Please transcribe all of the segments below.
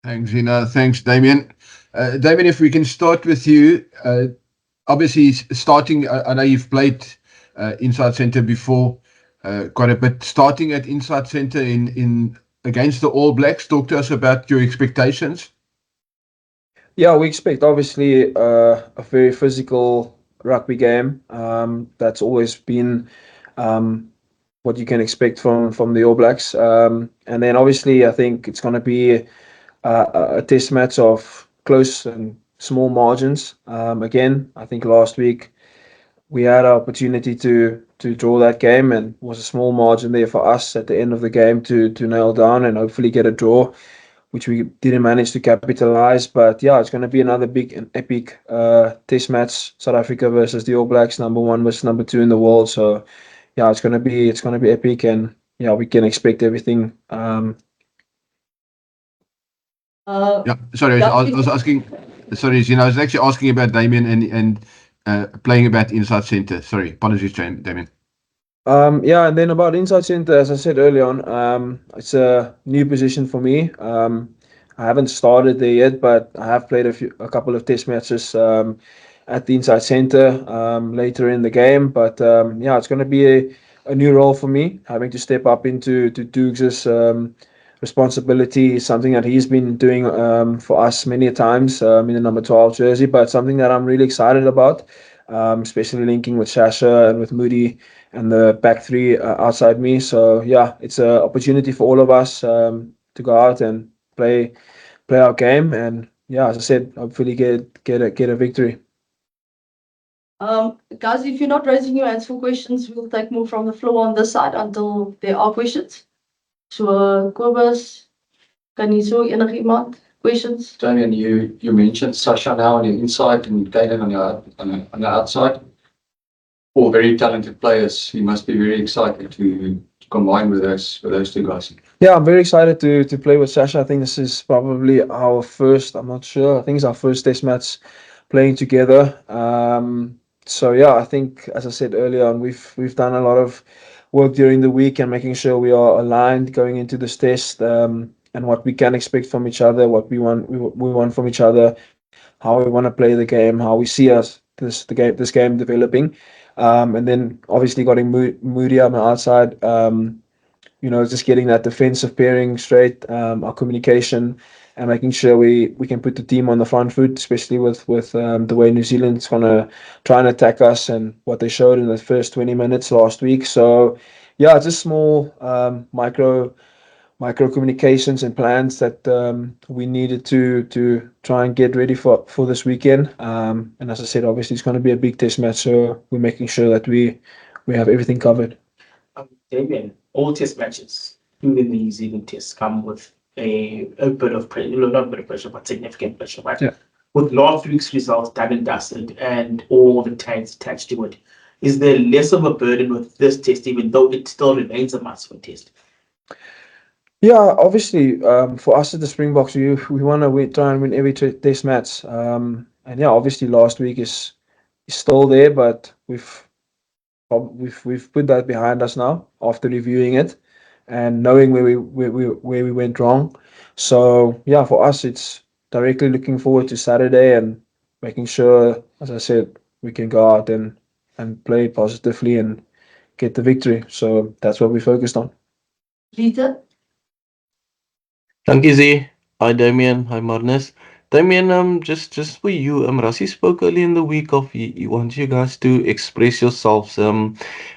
Thanks, Ina. Thanks, Damian. Damian, if we can start with you. Obviously, starting, I know you've played inside centre before, quite a bit. Starting at inside centre in against the All Blacks, talk to us about your expectations. Yeah, we expect obviously a very physical rugby game. That's always been um, what you can expect from the All Blacks. And then obviously, I think it's going to be a test match of close and small margins. Again, I think last week we had an opportunity to draw that game, and was a small margin there for us at the end of the game to nail down and hopefully get a draw, which we didn't manage to capitalize. But yeah, it's going to be another big and epic test match. South Africa versus the All Blacks, number one versus number two in the world. So yeah, it's going to be epic, and yeah, we can expect everything. Yeah, sorry, I was asking. Sorry, I was actually asking about Damian and playing about inside centre. Sorry, apologies, Damian. Yeah, and then about inside center, as I said earlier on, it's a new position for me. I haven't started there yet, but I have played a couple of test matches at the inside center later in the game. But yeah, it's going to be a new role for me, having to step up into Dukes' responsibility, is something that he's been doing for us many times in the number 12 jersey, but something that I'm really excited about, especially linking with Sasha and with Moody and the back three outside me. So yeah, it's an opportunity for all of us to go out and play our game, and yeah, as I said, hopefully get a victory. Guys, if you're not raising your hands for questions, we'll take more from the floor on this side until there are questions. So, Kobus, Kaniso, enigiemand, questions? Damian, you mentioned Sasha now on the inside and Kaden on the outside. All very talented players. You must be very excited to combine with those two guys. Yeah, I'm very excited to play with Sasha. I think this is probably our first. I'm not sure. I think it's our first test match playing together. So yeah, I think, as I said earlier on, we've done a lot of work during the week and making sure we are aligned going into this test, and what we can expect from each other, what we want from each other, how we want to play the game, how we see this game developing, and then obviously getting Moody on the outside. Just getting that defensive pairing straight, our communication, and making sure we can put the team on the front foot, especially with the way New Zealand's going to try and attack us and what they showed in the first 20 minutes last week. So, yeah, just small micro communications and plans that we needed to try and get ready for this weekend. And as I said, obviously it's going to be a big test match, so we're making sure that we have everything covered. Damian, all test matches, including the New Zealand tests, come with a bit of pressure, not a bit of pressure, but significant pressure, right? Yeah. With last week's results done and dusted and all the tags attached to it, is there less of a burden with this test, even though it still remains a must for test? Yeah, obviously, for us at the Springboks, we want to try and win every test match. And yeah, obviously, last week is still there, but we've put that behind us now after reviewing it and knowing where we went wrong. So yeah, for us, it's directly looking forward to Saturday and making sure, as I said, we can go out and play positively and get the victory. So that's what we focused on. Lita? Dankie Z. Hi Damian, hi Marnus. Damian, just for you, Rassie spoke earlier in the week of he wants you guys to express yourselves.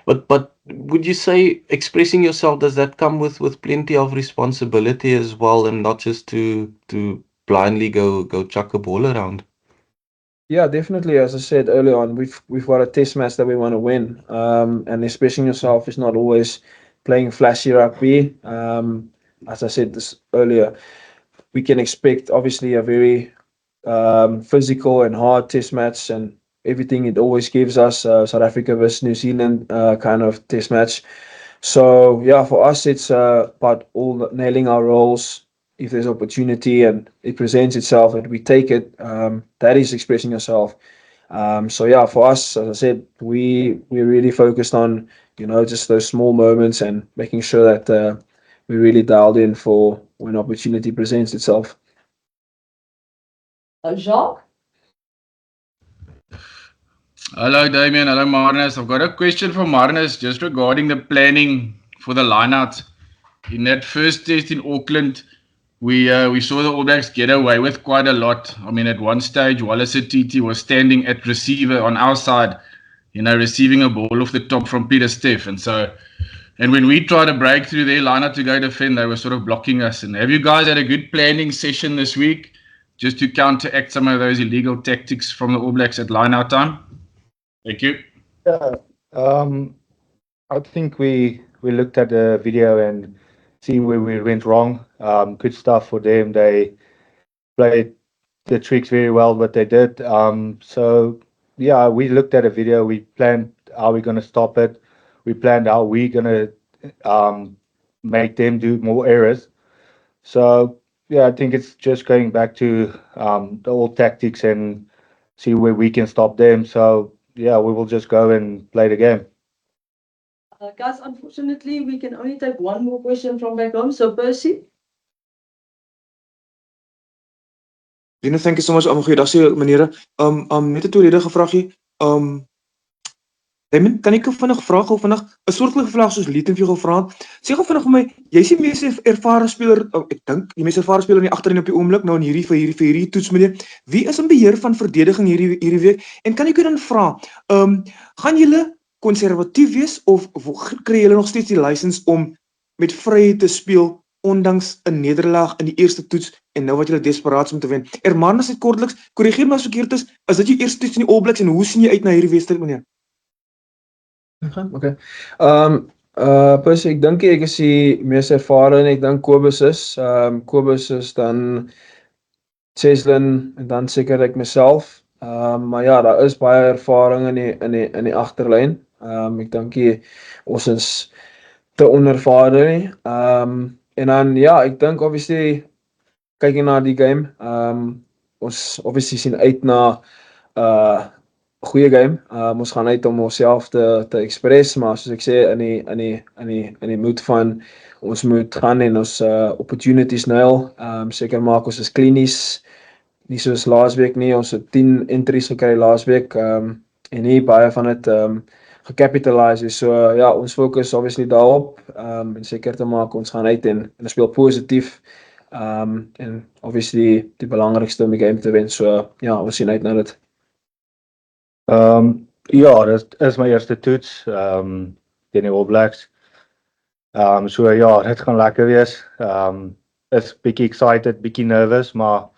But would you say expressing yourself, does that come with plenty of responsibility as well, and not just to blindly go chuck a ball around? Yeah, definitely. As I said earlier on, we've got a test match that we want to win. And expressing yourself is not always playing flashy rugby. As I said this earlier, we can expect obviously a very physical and hard test match, and everything it always gives us, South Africa versus New Zealand kind of test match. So yeah, for us it's about nailing our roles. If there's opportunity and it presents itself and we take it, that is expressing yourself. So yeah, for us, as I said, we're really focused on just those small moments and making sure that we really dialed in for when opportunity presents itself. Jacques? Hello, Damian. Hello, Marnus. I've got a question for Marnus just regarding the planning for the lineouts. In that first test in Auckland, we saw the All Blacks get away with quite a lot. I mean, at one stage, Wallace Titi was standing at receiver on our side, receiving a ball off the top from Peter Steff. And when we tried to break through their lineout to go defend, they were sort of blocking us. And have you guys had a good planning session this week just to counteract some of those illegal tactics from the All Blacks at lineout time? Thank you. Yeah, I think we looked at the video and see where we went wrong. Good stuff for them. They played the tricks very well, what they did. So yeah, we looked at a video. We planned how we're going to stop it. We planned how we're going to make them do more errors. So yeah, I think it's just going back to the old tactics and see where we can stop them. So yeah, we will just go and play the game. Guys, unfortunately, we can only take one more question from back home. So, Percy? Thank you so much. Goeiedag sê meneere. Net 'n tweeledige vragie. Damian, kan ek vinnig vra gou vinnig 'n soortgelyke vraag soos Lieten vir jou gevra het. Sê gou vinnig vir my, jy's die mees ervare speler, ek dink die mees ervare speler in die agterin op die oomblik nou in hierdie toets meneer. Wie is in beheer van verdediging hierdie week? En kan ek jou dan vra, gaan julle konservatief wees of kry julle nog steeds die lisensie om met vryheid te speel ondanks 'n nederlaag in die eerste toets en nou wat julle desperaat is om te wen? Marnus het kortliks, korrigeer my as ek verkeerd is dit jou eerste toets in die All Blacks en hoe sien jy uit na hierdie wedstryd meneer? Okay. Percy, ek dink ek is die mees ervare en ek dink Kobus is. Kobus is dan Cheslin en dan seker ek myself. Maar ja, daar is baie ervaring in die agterlyn. Ek dink ons is te onervare nie. En dan ja, ek dink obviously kyk jy na die game. Ons obviously sien uit na goeie game. Ons gaan uit om onsself te express, maar soos ek sê in die moed van ons moet gaan en ons opportunities nail. Seker maak ons is klinies, nie soos laasweek nie. Ons het 10 entries gekry laasweek en nie baie van dit gecapitalize. So ja, ons fokus obviously daarop en seker te maak ons gaan uit en speel positief. En obviously die belangrikste om die game te wen. So ja, ons sien uit na dit. Ja, dit is my eerste toets teen die All Blacks. So ja, dit gaan lekker wees. Is bietjie excited, bietjie nervous, maar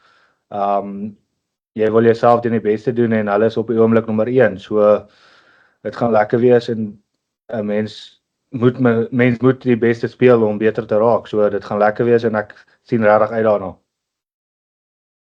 jy wil jouself teen die beste doen en hulle is op die oomblik nommer 1. So dit gaan lekker wees en 'n mens moet die beste speel om beter te raak. So dit gaan lekker wees en ek sien regtig uit daarna.